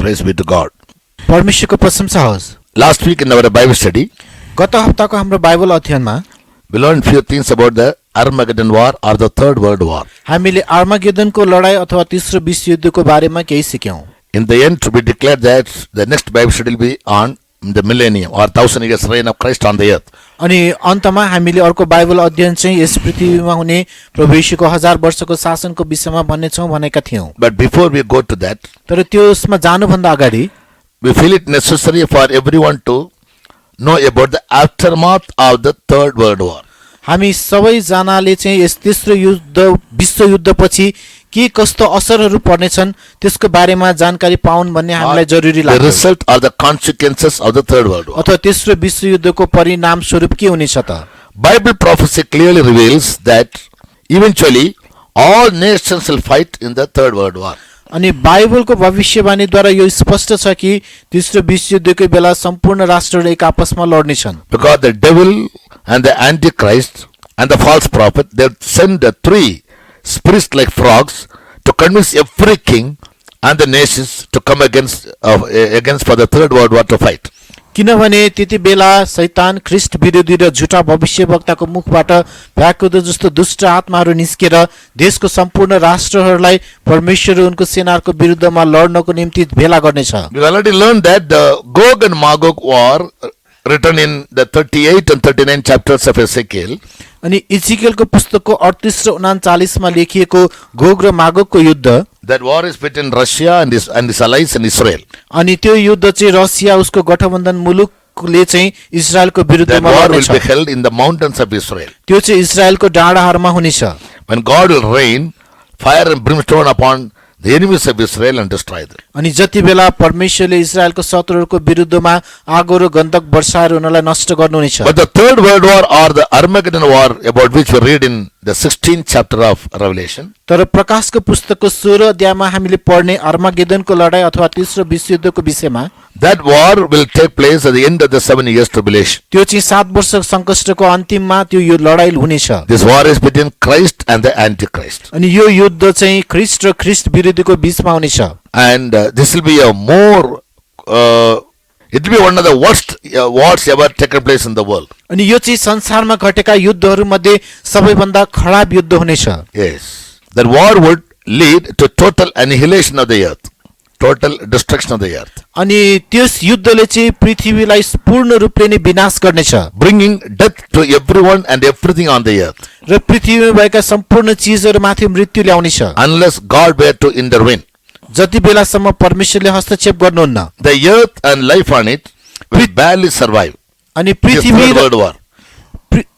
Praise be to God. परमेश्वरको प्रशंसा होस्। Last week in our Bible study, गत हप्ताको हाम्रो बाइबल अध्ययनमा we learned few things about the Armageddon War or the Third World War. हामीले आर्मागेदनको लडाई अथवा तेस्रो विश्वयुद्धको बारेमा केही सिक्यौं। In the end, we declared that the next Bible study will be on the millennium or 1,000 years reign of Christ on the earth. अनि अन्तमा हामीले अर्को बाइबल अध्ययन चाहिँ यस पृथ्वीमा हुने प्रभु येशूको 1000 वर्षको शासनको विषयमा भन्ने छौं भनेका थियौं। But before we go to that, तर त्यसमा जानुभन्दा अगाडि we feel it necessary for everyone to know about the aftermath of the Third World War. हामी सबैजनाले चाहिँ यस तेस्रो युद्ध विश्वयुद्धपछि के कस्तो असरहरू पर्नेछन् त्यसको बारेमा जानकारी पाउन् भन्ने हामीलाई जरुरी The लाग्छ। result or the consequences of the Third World War. अथवा तेस्रो विश्वयुद्धको परिणाम स्वरूप के हुनेछ त? Bible prophecy clearly reveals that eventually all nations will fight in the Third World War. अनि बाइबलको भविष्यवाणीद्वारा यो स्पष्ट छ कि तेस्रो विश्वयुद्धको बेला सम्पूर्ण राष्ट्रहरू एक आपसमा लड्नेछन्। Because the devil and the Antichrist and the false prophet, they send the three spirits like frogs to convince every king and the nations to come against for the Third World War to fight. किनभने त्यति बेला शैतान ख्रीष्ट विरोधी र झुटा भविष्यवक्ताको मुखबाट भ्याकुदो जस्तो दुष्ट आत्माहरू निस्केर देशको सम्पूर्ण राष्ट्रहरूलाई परमेश्वर र उनको सेनाको विरुद्धमा लड्नको निम्ति भेला गर्नेछ। We already learned that the Gog and Magog war written in the 38 and 39 chapters of Ezekiel. अनि इजिकेलको पुस्तकको 38 र 39 मा लेखिएको गोग र मागोगको युद्ध, That war is between Russia and its allies and Israel. अनि त्यो युद्ध चाहिँ रसिया उसको गठबन्धन मुलुकले चाहिँ इजरायलको That विरुद्धमा war will लड्नेछ। be held in the mountains of Israel. त्यो चाहिँ इजरायलको डाँडाहरूमा हुनेछ। When God will rain fire and brimstone upon the enemies of Israel and destroy them. अनि जति बेला परमेश्वरले इजरायलको शत्रुहरूको विरुद्धमा आगो र गन्धक वर्षाएर उनीलाई नष्ट गर्नुहुनेछ। But the Third World War or the Armageddon War, about which we read in the 16th chapter of Revelation, तर प्रकाशको पुस्तकको 16 अध्यायमा हामीले पढ्ने अर्मागेदनको लडाई अथवा तेस्रो विश्वयुद्धको विषयमा, that war will take place at the end of the 7 years tribulation. त्यो चाहिँ 7 वर्ष संकष्टको अन्तिममा त्यो यो लडाई हुनेछ। This war is between Christ and the Antichrist. अनि यो युद्ध चाहिँ ख्रीष्ट र ख्रीष्ट विरोधीको बीचमा हुनेछ। And this will be a more, it will be one of the worst wars ever taken place in the world. अनि यो चाहिँ संसारमा घटेका युद्धहरू मध्ये सबैभन्दा खराब युद्ध हुनेछ। Yes. That war would lead to total annihilation of the earth. Total destruction of the earth. अनि त्यस युद्धले चाहिँ पृथ्वीलाई पूर्ण रूपले नै विनाश गर्नेछ। Bringing death to everyone and everything on the earth. र पृथ्वीमा भएका सम्पूर्ण चीजहरूमाथि मृत्यु ल्याउनेछ। Unless God were to intervene. जति बेलासम्म परमेश्वरले हस्तक्षेप गर्नुहुन्न, The earth and life on it will barely survive. अनि This पृथ्वी Third र World War.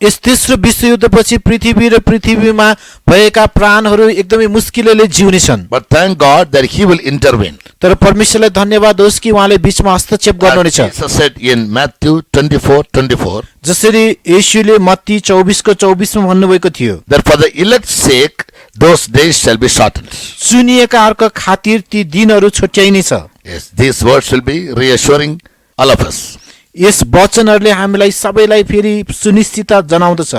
यस तेस्रो विश्वयुद्धपछि पृथ्वी र पृथ्वीमा भएका प्राणहरू एकदमै मुस्किलले जिउनेछन्। But thank God that He will intervene. तर परमेश्वरलाई धन्यवाद होस् कि उहाँले बीचमा हस्तक्षेप As गर्नुहुनेछ। Jesus said in Matthew 24:24, जसरी येशूले मत्ती 24:24 मा भन्नुभएको थियो, that for the elect's sake those days shall be shortened. चुनिएकाहरूको खातिर ती दिनहरू छुट्याइनेछ। Yes, these words will be reassuring all of us. यस वचनहरूले हामीलाई सबैलाई फेरि सुनिश्चितता जनाउँदछ।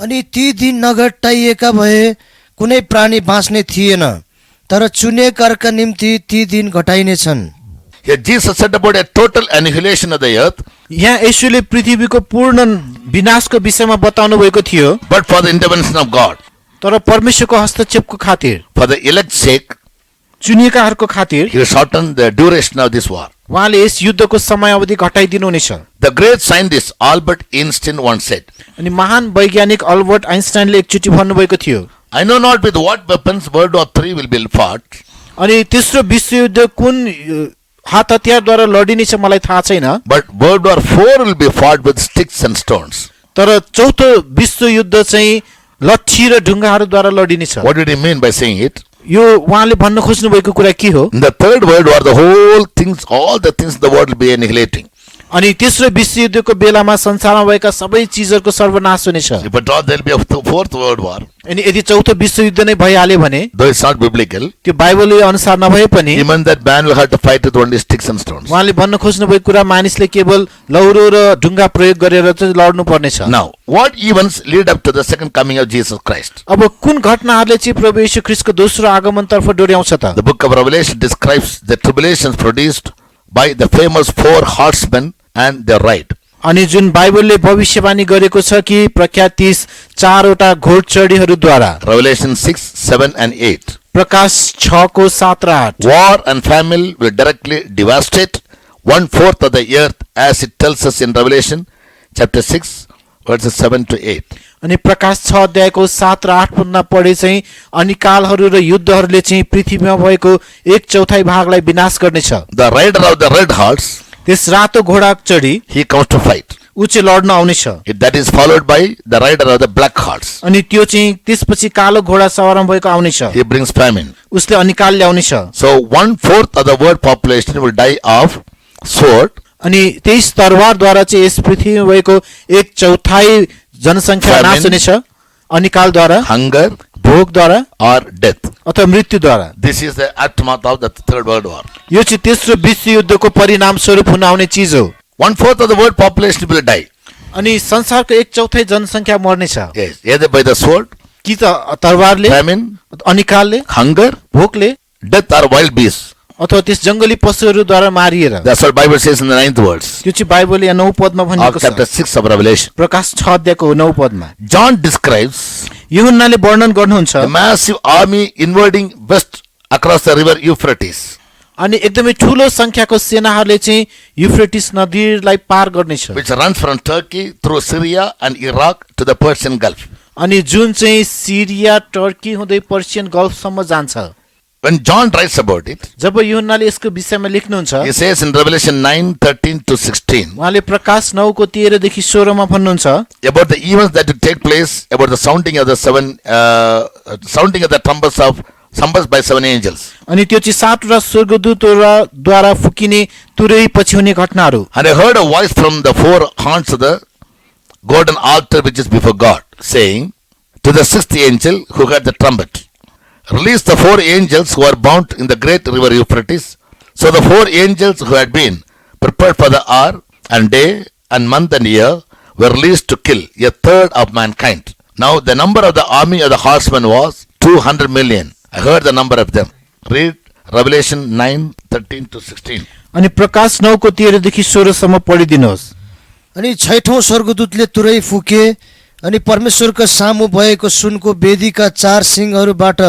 अनि ती दिन नघटाइएका भए कुनै प्राणी बाँच्ने थिएन, तर चुनिएकाका निम्ति ती दिन घटाइनेछन्। Here Jesus said about a total annihilation of the earth, यहाँ येशूले पृथ्वीको पूर्ण विनाशको विषयमा बताउनु भएको थियो, but for the intervention of God, तर परमेश्वरको हस्तक्षेपको खातिर, for the elect's sake, चुनिएकाहरूको खातिर He will shorten the duration of this war. उहाँले यस युद्धको समय अवधि घटाइदिनु हुनेछ। The great scientist Albert Einstein once said, अनि महान वैज्ञानिक अल्बर्ट आइन्स्टाइनले एकचोटि भन्नुभएको थियो, I know not with what weapons World War III will be fought, अनि तेस्रो विश्वयुद्ध कुन हात हतियारद्वारा लडिनेछ मलाई थाहा छैन, but World War IV will be fought with sticks and stones. तर चौथो विश्वयुद्ध चाहिँ लट्ठी र ढुङ्गाहरूद्वारा लडिनेछ। What did he mean by saying it? यो उहाँले भन्न खोज्नु भएको कुरा के हो? In the Third World War, all the things in the world will be annihilating. अनि तेस्रो विश्वयुद्धको बेलामा संसारमा भएका सबै चीजहरूको सर्वनाश हुनेछ। If at all there will be a Fourth World War, अनि यदि चौथो विश्वयुद्ध नै भइहाल्यो भने, though it's not biblical, त्यो बाइबलले अनुसार नभए पनि even that man will have to fight with only sticks and stones. उहाँले भन्न खोज्नु भएको कुरा मानिसले केवल लौरो र ढुङ्गा प्रयोग गरेर चाहिँ लड्नु पर्नेछ। Now, what events lead up to the second coming of Jesus Christ? अब कुन घटनाहरूले चाहिँ प्रभु येशू ख्रीष्टको दोस्रो आगमनतर्फ डोर्याउँछ त? The book of Revelation describes the tribulations produced by the famous 4 horsemen and their ride. अनि जुन बाइबलले भविष्यवाणी गरेको छ कि प्रख्यात 4वटा घोडचढीहरूद्वारा Revelation 6, 7 and 8. प्रकाश 6 को 7 र 8 War and famine will directly devastate 1/4 of the earth, as it tells us in Revelation chapter 6, verses 7 to 8. अनि प्रकाश 6 अध्यायको 7 र 8 पदमा पढे चाहिँ अनिकालहरू र युद्धहरूले चाहिँ पृथ्वीमा भएको 1/4 भागलाई विनाश गर्नेछ। The rider of the red horse, त्यस रातो घोडा चढी he comes to fight. ऊ चाहिँ लड्न आउनेछ। That is followed by the rider of the black horse. अनि त्यो चाहिँ त्यसपछि कालो घोडा सवारमा भएको आउनेछ। He brings famine. उसले अनिकाल ल्याउनेछ। So 1/4 of the world population will die of sword, अनि त्यस तरवारद्वारा चाहिँ यस पृथ्वीमा भएको 1/4 जनसङ्ख्या नाश हुनेछ अनिकालद्वारा, hunger, भोकद्वारा or death. अथवा मृत्युद्वारा। This is the aftermath of the Third World War. यो चाहिँ तेस्रो विश्व युद्धको परिणाम स्वरूप हुन आउने चिज हो। 1/4 of the world population will die. अनि संसारको 1/4 जनसङ्ख्या मर्नेछ। Yes, either by the sword, कि त तरवारले, famine, अनिकालले, hunger, भोकले, death, or wild beasts. अथवा त्यस जङ्गली पशुहरूद्वारा मारिएर। That's what Bible says in the 9th verse त्यो चाहिँ बाइबलले 9 पदमा of भनेको chapter छ। 6 of Revelation. प्रकाश 6 अध्यायको 9 पदमा John describes यूहन्नाले वर्णन गर्नुहुन्छ a massive army invading west across the river Euphrates, अनि एकदमै ठूलो संख्याको सेनाहरूले चाहिँ युफ्रेटिस नदीलाई पार गर्नेछ। which runs from Turkey through Syria and Iraq to the Persian Gulf. अनि जुन चाहिँ सिरिया, टर्की हुँदै पर्सियन गल्फसम्म जान्छ। When John writes about it, जब यूहन्नाले यसको विषयमा लेख्नुहुन्छ, he says in Revelation 9, 13 to 16, उहाँले प्रकाश 9 को 13 देखि 16 मा भन्नुहुन्छ about the events that will take place, about the sounding of the trumpets by 7 angels. अनि त्यो चाहिँ 7वटा स्वर्गदूतद्वारा फुकिने तुरै पछि हुने घटनाहरू। And I heard a voice from the 4 horns of the golden altar which is before God, saying to the 6th angel who had the trumpet, release the 4 angels who are bound in the great river Euphrates. So the 4 angels who had been prepared for the hour and day and month and year were released to kill 1/3 of mankind. Now the number of the army of the horsemen was 200 million. I heard the number of them. Read Revelation 9, 13 to 16. अनि प्रकाश 9 को 13 देखि 16 सम्म पढिदिनुहोस्। अनि 6ठौं स्वर्गदूतले तुरै फुके अनि परमेश्वरको सामु भएको सुनको वेदीका 4 सिंहहरूबाट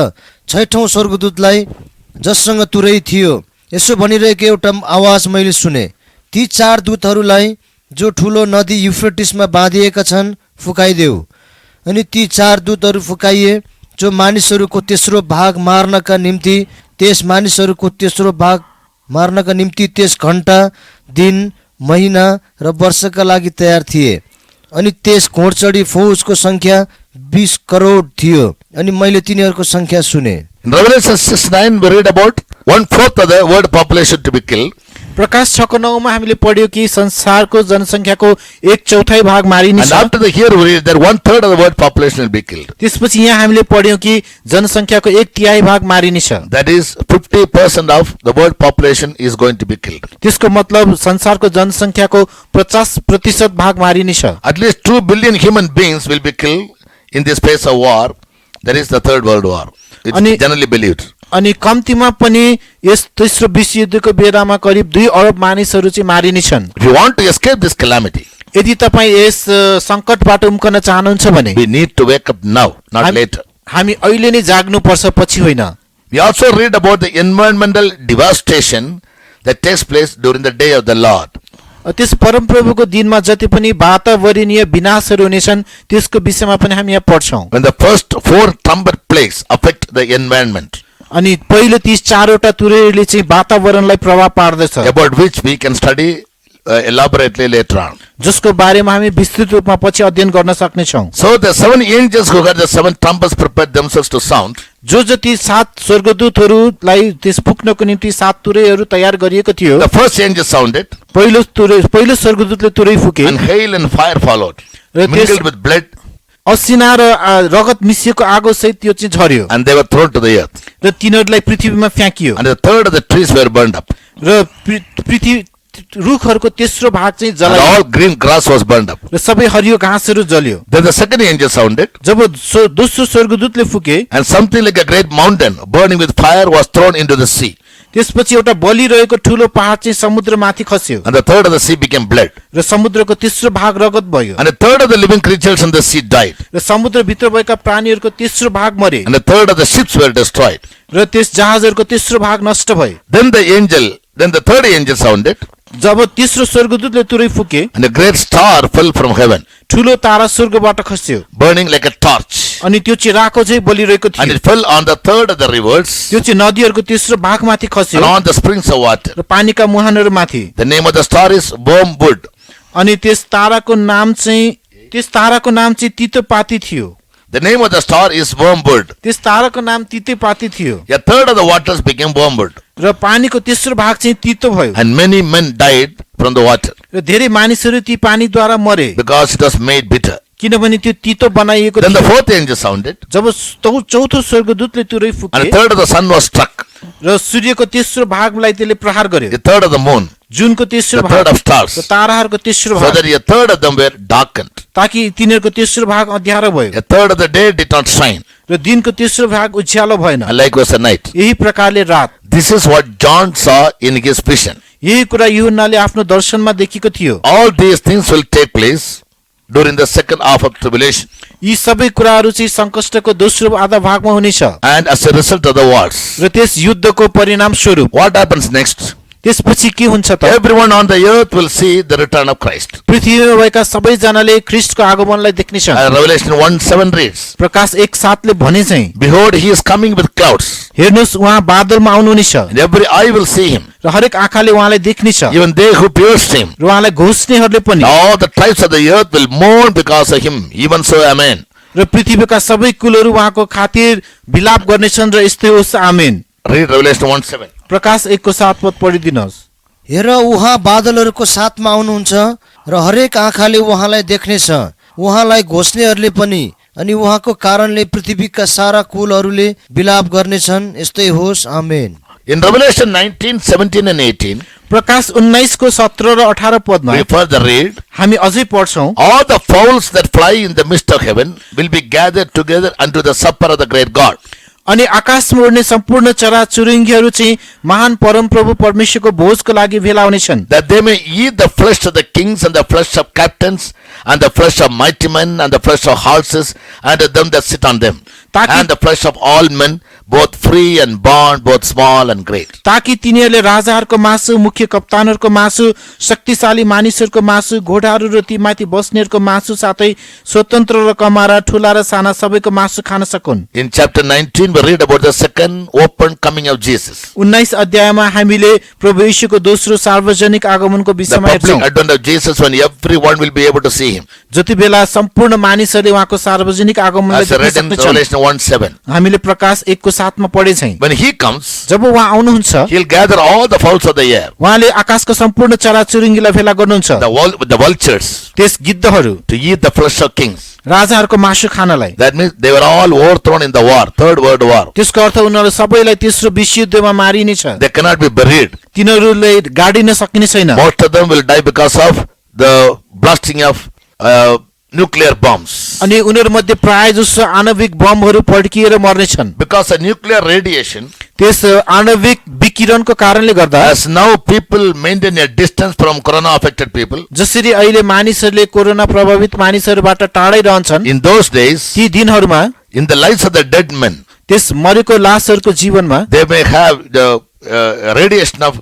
6ठौं स्वर्गदूतलाई जससँग तुरै थियो यसो भनिरहेको एउटा आवाज मैले सुने, ती 4 दूतहरूलाई जो ठुलो नदी युफ्रेटिसमा बाँधिएका छन् फुकाइदेऊ। अनि ती 4 दूतहरू फुकाइए जो मानिसहरूको तेस्रो भाग मार्नका निम्ति त्यस घण्टा, दिन, महिना र वर्षका लागि तयार थिए। अनि त्यस घोडचढी फौजको संख्या 20 करोड थियो। अनि मैले तिनीहरूको संख्या सुने। In Revelation 6:9 we read about 1/4 of the world population to be killed. प्रकाश 6 को 9 मा हामीले पढ्यो कि संसारको जनसङ्ख्याको 1/4 भाग मारिनेछ। And after the here we read that 1/3 of the world population will be killed. त्यसपछि यहाँ हामीले पढ्यौं कि जनसङ्ख्याको 1/3 भाग मारिनेछ। That is 50% of the world population is going to be killed. त्यसको मतलब संसारको जनसङ्ख्याको 50% भाग मारिनेछ। At least 2 billion human beings will be killed in this phase of war. That is the Third World War. It's generally believed. अनि कम्तीमा पनि यस तेस्रो विश्व युद्धको बेलामा करिब 2 अरब मानिसहरू चाहिँ मारिनेछन्। If you want to escape this calamity, यदि तपाई यस संकटबाट उम्कन चाहनुहुन्छ भने we need to wake up now, not later. हामी अहिले नै जाग्नु पर्छ, पछि होइन। We also read about the environmental devastation that takes place during the day of the Lord. त्यस परमप्रभुको दिनमा जति पनि वातावरणीय विनाशहरू हुनेछन् त्यसको विषयमा पनि हामी यहाँ पढ्छौं। When the first 4 trumpet plagues affect the environment, अनि पहिलो 4वटा तुरैले चाहिँ वातावरणलाई प्रभाव पार्दछ, about which we can study elaborately later on. जसको बारेमा हामी विस्तृत रूपमा पछि अध्ययन गर्न सक्ने छौं। So the 7 angels who had the 7 trumpets prepared themselves to sound. जो जति 7 स्वर्गदूतहरूलाई त्यस फुक्नको निम्ति 7 तुरैहरू तयार गरिएको थियो। The first angel sounded, पहिलो स्वर्गदूतले तुरै फुके, and hail and fire followed, mingled with blood, असिना र रगत मिसिएको आगो सहित त्यो चाहिँ झर्यो, and they were thrown to the earth. र तिनीहरूलाई पृथ्वीमा फ्याँकियो। And a third of the trees were burned up, र पृथ्वी रुखहरूको तेस्रो भाग चाहिँ and जलाइयो, all green grass was burned up. र सबै हरियो घाँसहरू जल्यो। Then the second angel sounded, जब दोस्रो स्वर्गदूतले फुके, and something like a great mountain burning with fire was thrown into the sea. त्यसपछि एउटा बलिरहेको ठूलो पहाड चाहिँ समुद्रमाथि खस्यो And the third of the sea became blood. र समुद्रको तेस्रो भाग रगत भयो And a third of the living creatures in the sea died. र समुद्रभित्र भएका प्राणीहरूको तेस्रो भाग मरे And a third of the ships were destroyed. र त्यस जहाजहरूको तेस्रो भाग नष्ट भयो Then the third angel sounded, जब तेस्रो स्वर्गदूतले तुरै फुके and a great star fell from heaven, ठूलो तारा स्वर्गबाट खस्यो burning like a torch. अनि त्यो चाहिँ राको चाहिँ बलिरहेको And थियो it fell on the third of the rivers त्यो चाहिँ नदीहरूको तेस्रो भागमाथि खस्यो and on the springs of water. र पानीका मुहानहरूमाथि The name of the star is wormwood. अनि त्यस ताराको नाम चाहिँ तितोपाती थियो The name of the star is wormwood. त्यस ताराको नाम तितोपाती थियो A third of the waters became wormwood, र पानीको तेस्रो भाग चाहिँ तितो भयो and many men died from the water र धेरै मानिसहरू ती पानीद्वारा मरे because it was made bitter. किनभने त्यो तितो बनाइएको Then the थियो fourth angel sounded, जब चौथो स्वर्गदूतले तुरै and Phuke a third of the sun was struck, र सूर्यको तेस्रो भागलाई त्यसले प्रहार गर्यो a third of the moon, जुनको तेस्रो the third भाग of stars, र ताराहरूको तेस्रो so भाग that a third of them were darkened. ताकि तिनीहरूको तेस्रो भाग अँध्यारो भयो A third of the day did not shine, र दिनको तेस्रो भाग उज्यालो भएन and likewise the night. यही प्रकारले रात This is what John saw in his vision. यही कुरा यूहन्नाले आफ्नो दर्शनमा देखेको थियो All these things will take place during the second half of tribulation, यी सबै कुराहरू चाहिँ संकष्टको दोस्रो आधा भागमा हुनेछ and as a result of the wars. र त्यस युद्धको परिणाम स्वरूप What happens next? त्यसपछि के हुन्छ त Everyone on the earth will see the return of Christ. पृथ्वीमा भएका सबैजनाले ख्रिस्टको आगमनलाई देख्नेछन् Revelation 1:7 reads, प्रकाश 1:7 ले भने चाहिँ Behold, he is coming with clouds, हेर्नुहोस् उहाँ बादलमा आउनुहुनेछ and every eye will see him, र हरेक आँखाले उहाँलाई देख्नेछ even they who pierced him. र उहाँलाई घोष्नेहरूले पनि All the tribes of the earth will mourn because of him. Even so, amen. र पृथ्वीका सबै कुलहरू उहाँको खातिर विलाप गर्नेछन् र यस्तै होस् आमेन Read Revelation 1:7. प्रकाश 1:7 पद पढिदिनुहोस् हेर उहाँ बादलहरूको साथमा आउनुहुन्छ र हरेक आँखाले उहाँलाई देख्नेछ उहाँलाई घोष्नेहरूले पनि अनि उहाँको कारणले पृथ्वीका सारा कुलहरूले विलाप गर्नेछन् यस्तै होस् आमेन In Revelation 19:17 and 18, प्रकाश 19 को 17 र 18 पदमा we further read, हामी अझै पढ्छौं all the fowls that fly in the midst of heaven will be gathered together unto the supper of the great God. अनि आकाशमा उड्ने सम्पूर्ण चराचुरुङ्गीहरू चाहिँ महान परमप्रभु परमेश्वरको भोजको लागि भेला हुनेछन् That they may eat the flesh of the kings and the flesh of captains and the flesh of mighty men and the flesh of horses and of them that sit on them and the flesh of all men, both free and bond, both small and great. ताकि तिनीहरूले राजाहरूको मासु मुख्य कप्तानहरूको मासु शक्तिशाली मानिसहरूको मासु घोडाहरू र ती माथि बस्नेहरूको मासु साथै स्वतन्त्र र कमारा ठुला र साना सबैको मासु खान सकुन् In chapter 19 we read about the second open coming of Jesus. 19 अध्यायमा हामीले प्रभु येशूको दोस्रो सार्वजनिक आगमनको The विषयमा public हेर्छौं advent of Jesus when everyone will be able to see him. जति बेला सम्पूर्ण मानिसहरूले उहाँको सार्वजनिक आगमनलाई As read देख्न in सक्नेछन् Revelation 1:7. हामीले प्रकाश 1 को 7 मा पढे छौं When he comes, जब उहाँ आउनुहुन्छ he'll gather all the fowls of the air, उहाँले आकाशको सम्पूर्ण चराचुरुङ्गीलाई भेला गर्नुहुन्छ the vultures, त्यस गिद्धहरू to eat the flesh of kings. राजाहरूको मासु खानलाई That means they were all overthrown in the war, third world war. त्यसको अर्थ उनीहरू सबैलाई तेस्रो विश्वयुद्धमा मारिनेछ They cannot be buried. तिनीहरूले गाडिन सकिने छैन Most of them will die because of the blasting of nuclear bombs. अनि उनीहरू मध्ये प्राय जसो आणविक बमहरू पड्किएर मर्नेछन् Because of nuclear radiation, त्यस आणविक विकिरणको कारणले गर्दा as now people maintain a distance from corona affected people, जसरी अहिले मानिसहरूले कोरोना प्रभावित मानिसहरूबाट टाढै रहन्छन् in those days, ती दिनहरूमा in the lives of the dead men, त्यस मरेको लासहरूको जीवनमा they may have the radiation of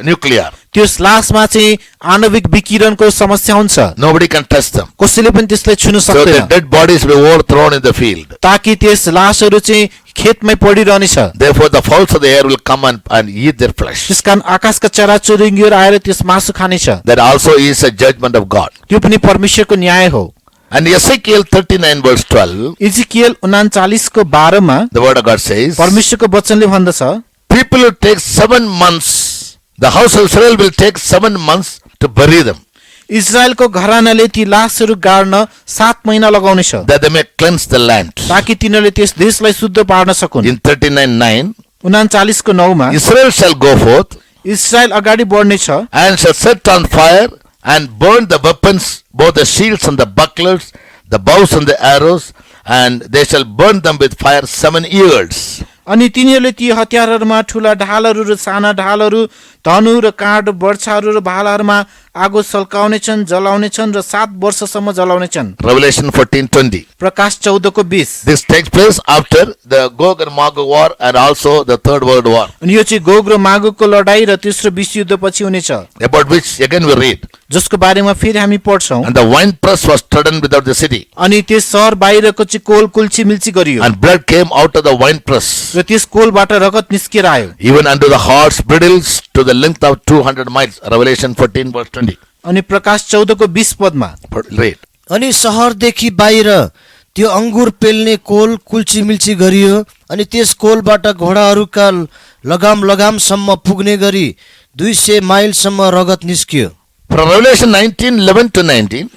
nuclear. त्यस लासमा चाहिँ आणविक विकिरणको समस्या हुन्छ Nobody can touch them. कसैले पनि त्यसलाई छुन So the सक्दैन dead bodies will be overthrown in the field. ताकि त्यस लासहरू चाहिँ खेतमै पडिरहनेछ Therefore the fowls of the air will come and eat their flesh. त्यसकारण आकाशका चराचुरुङ्गीहरू आएर त्यस मासु खानेछ That also is a judgment of God. त्यो पनि परमेश्वरको न्याय हो And Ezekiel 39 verse 12, इजिकियल 39 को 12 मा the word of God says, परमेश्वरको वचनले भन्दछ people will take 7 months, the house of Israel will take 7 months to bury them, इजरायलको घरानाले ती लासहरू गाड्न 7 महिना लगाउनेछ that they may cleanse the land. ताकि तिनीहरूले त्यस देशलाई शुद्ध पार्न सकुन् In 39:9, 39 को 9 मा Israel shall go forth Israel अगाडि बढ्नेछ and shall set on fire and burn the weapons, both the shields and the bucklers, the bows and the arrows, and they shall burn them with fire 7 years. अनि तिनीहरूले ती हतियारहरूमा ठूला ढालहरू र साना ढालहरू, धनु र काँड, वर्षाहरू र भालाहरूमा आगो सल्काउनेछन्, जलाउनेछन् र 7 वर्षसम्म जलाउनेछन्। Revelation 14:20. Prakash 14:20। This takes place after the Gog and Magog war and also the Third World War, अनि यो चाहिँ गोग र मागोगको लडाई र तेस्रो विश्वयुद्धपछि हुनेछ, about which again we read. जसको बारेमा फेरि हामी पढ्छौं। And the winepress was trodden without the city, अनि त्यस सहर बाहिरको चाहिँ कोल कुल्ची मिल्ची गरियो and blood came out of the winepress, र त्यस कोलबाट रगत निस्केर आयो, even unto the horse bridles to the length of 200 miles. Revelation 14:20. अनि प्रकाश 14:20 पदमा Read. अनि सहरदेखि बाहिर त्यो अङ्गुर पेल्ने कोल कुल्ची मिल्ची गरियो अनि त्यस कोलबाट घोडाहरूका लगामसम्म पुग्ने गरी 200 माइलसम्म रगत निस्कियो। From Revelation 19:11-19,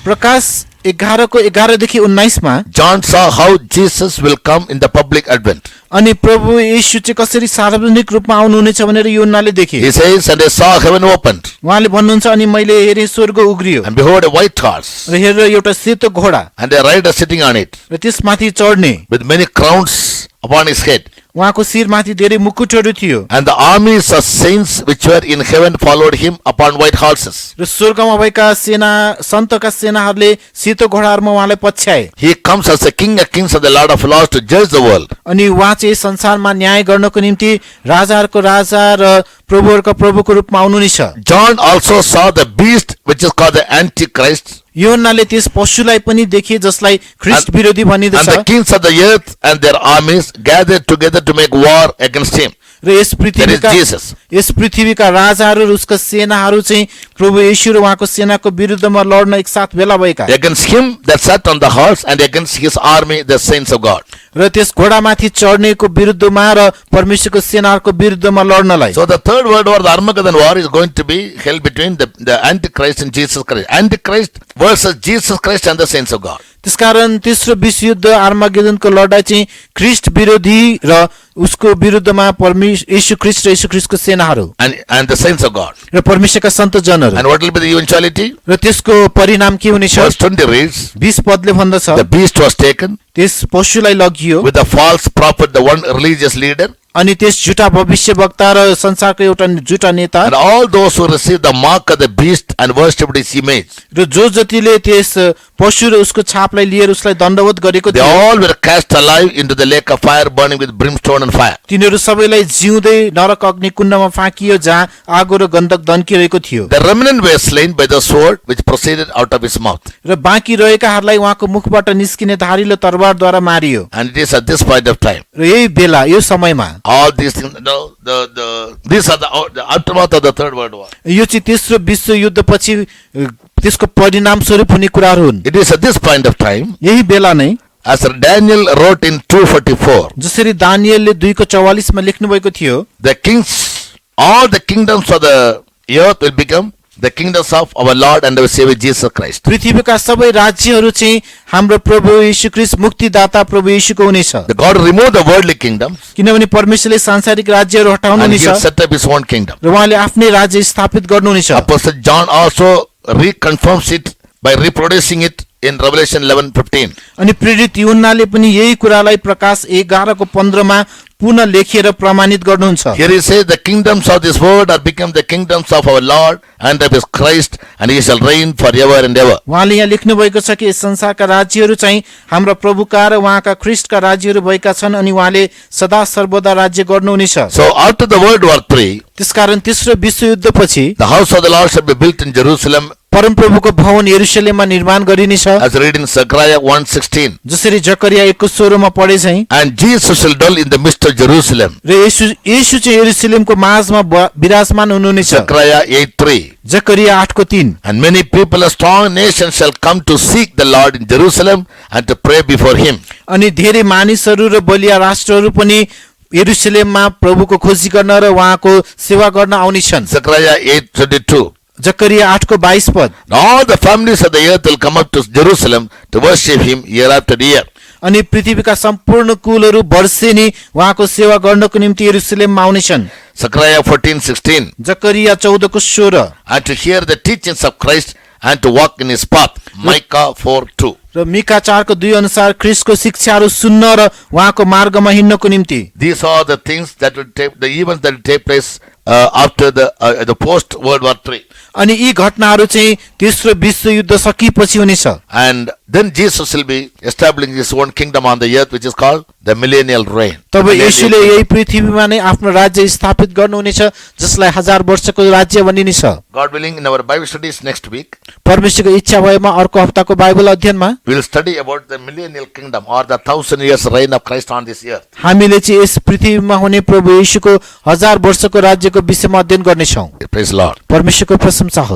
प्रकाश 11:11 देखि 19 मा John saw how Jesus will come in the public advent. अनि प्रभु येशू चाहिँ कसरी सार्वजनिक रूपमा आउनुहुनेछ भनेर यूहन्नाले देखे। He says, and I saw heaven opened, उहाँले भन्नुहुन्छ अनि मैले हेरेँ स्वर्ग उग्रियो and behold a white horse, र हेरेर एउटा सेतो घोडा and a rider sitting on it, र त्यसमाथि चढ्ने, with many crowns upon his head. उहाँको शिरमाथि धेरै मुकुटहरू थियो And the armies of saints which were in heaven followed him upon white horses. र स्वर्गमा भएका सेना सन्तका सेनाहरूले सेतो घोडाहरूमा उहाँलाई पछ्याए। He comes as the King of kings and the Lord of lords to judge the world. अनि उहाँ चाहिँ संसारमा न्याय गर्नको निम्ति राजाहरूको राजा र प्रभुहरूको प्रभुको रूपमा आउनुहुनेछ। John also saw the beast which is called the Antichrist, यूहन्नाले त्यस पशुलाई पनि देखे जसलाई ख्रीष्ट विरोधी and भनिँदछ the kings of the earth and their armies gathered together to make war against him. र यस पृथ्वीका राजाहरू र उसका सेनाहरू चाहिँ प्रभु येशू र उहाँको सेनाको विरुद्धमा लड्न एकसाथ भेला भएका, Against him that sat on the horse and against his army, the saints of God. र त्यस घोडामाथि चढ्नेको विरुद्धमा र परमेश्वरको सेनाहरूको विरुद्धमा लड्नलाई। So the third world war, the Armageddon war, is going to be held between the Antichrist and Jesus Christ. Antichrist versus Jesus Christ and the saints of God. त्यसकारण तेस्रो विश्वयुद्ध आर्मागेदनको लडाई चाहिँ ख्रीष्ट विरोधी र उसको विरुद्धमा येशू ख्रीष्ट र येशू ख्रीष्टको सेनाहरू And the saints of God. र परमेश्वरका सन्त जनहरू। And what will be the eventuality? र त्यसको परिणाम के हुनेछ? Verse 20 reads, 20 पदले भन्दछ, the beast was taken त्यस पशुलाई लगियो with the false prophet, the one religious leader, अनि त्यस झुटा भविष्यवक्ता र संसारको एउटा झुटा नेता and all those who received the mark of the beast and worshipped his image. र जो जतिले त्यस पशु र उसको छापलाई लिएर उसलाई दण्डवत गरेको They थियो, all were cast alive into the lake of fire burning with brimstone and fire. तिनीहरू सबैलाई जिउँदै नरक अग्नि कुण्डमा फाँकियो जहाँ आगो र गन्धक दन्किरहेको थियो। The remnant were slain by the sword which proceeded out of his mouth. र बाँकी रहेकाहरूलाई उहाँको मुखबाट निस्किने धारिलो तरबारद्वारा Mario. And it is at this point of time. र यही बेला यो समयमा All these things, these are the aftermath of the third world war. यो चाहिँ तेस्रो विश्वयुद्धपछि त्यसको परिणाम स्वरूप हुने कुराहरू हुन्। It is at this point of time, यही बेला नै as Daniel wrote in 2:44, जसरी दानिएलले 2:44 मा लेख्नु भएको थियो, the kings, all the kingdoms of the earth will become the kingdoms of our Lord and our Savior Jesus Christ. पृथ्वीका सबै राज्यहरू चाहिँ हाम्रो प्रभु येशू ख्रीष्ट मुक्तिदाता प्रभु येशूको हुनेछ। The God removed the worldly kingdoms किनभने परमेश्वरले सांसारिक राज्यहरू and हटाउनुहुनेछ He will set up His own kingdom. र उहाँले आफ्नै राज्य स्थापित गर्नुहुनेछ। Apostle John also reconfirms it by reproducing it in Revelation 11:15. अनि प्रेरित यूहन्नाले पनि यही कुरालाई प्रकाश 11:15 मा पुनः लेखेर प्रमाणित गर्नुहुन्छ। Here he says, the kingdoms of this world are become the kingdoms of our Lord and of His Christ, and He shall reign forever and ever. उहाँले यहाँ लेख्नु भएको छ कि संसारका राज्यहरू चाहिँ हाम्रा प्रभुका र उहाँका ख्रीष्टका राज्यहरू भएका छन् अनि उहाँले सदा सर्वदा राज्य गर्नुहुनेछ। So after the World War III, त्यसकारण तेस्रो विश्वयुद्धपछि the house of the Lord shall be built in Jerusalem, परमप्रभुको भवन यरुशलेममा निर्माण गरिनेछ, as read in Zechariah 1:16. जसरी जकरिया 1:16 मा पढे चाहिँ, And Jesus shall dwell in the midst of Jerusalem, र येशू चाहिँ यरुशलेमको माझमा विराजमान हुनुहुनेछ। Zechariah 8:3. Zechariah 8:3। And many people of strong nations shall come to seek the Lord in Jerusalem and to pray before Him. अनि धेरै मानिसहरू र बलिया राष्ट्रहरू पनि यरुशलेममा प्रभुको खोजी गर्न र उहाँको सेवा गर्न आउने छन्। Zechariah 8:22. जकरिया 8:22 पद। All the families of the earth will come up to Jerusalem to worship Him year after year. अनि पृथ्वीका सम्पूर्ण कुलहरू वर्षेनी उहाँको सेवा गर्नको निम्ति यरुशलेममा आउनेछन्। Zechariah 14:16. Zechariah 14:16। And to hear the teachings of Christ and to walk in His path. Micah 4:2. र मिका 4:2 अनुसार ख्रीष्टको शिक्षाहरू सुन्न र उहाँको मार्गमा हिँड्नको निम्ति These are the things that will take, the events that will take place after the post World War III. अनि यी घटनाहरू चाहिँ तेस्रो विश्वयुद्ध सकिएपछि हुनेछ And then Jesus will be establishing his own kingdom on the earth, which is called the millennial reign. तब Millennial येशूले reign. यही पृथ्वीमा नै आफ्नो राज्य स्थापित गर्नुहुनेछ जसलाई 1000 वर्षको राज्य भनिनेछ God willing, in our Bible studies next week, परमेश्वरको इच्छा भएमा अर्को हप्ताको बाइबल अध्ययनमा we will study about the millennial kingdom or the 1000 years reign of Christ on this earth. हामीले चाहिँ यस पृथ्वीमा हुने प्रभु येशूको 1000 वर्षको राज्यको विषयमा अध्ययन गर्नेछौँ Praise the Lord. परमेश्वरको प्रशंसा होस्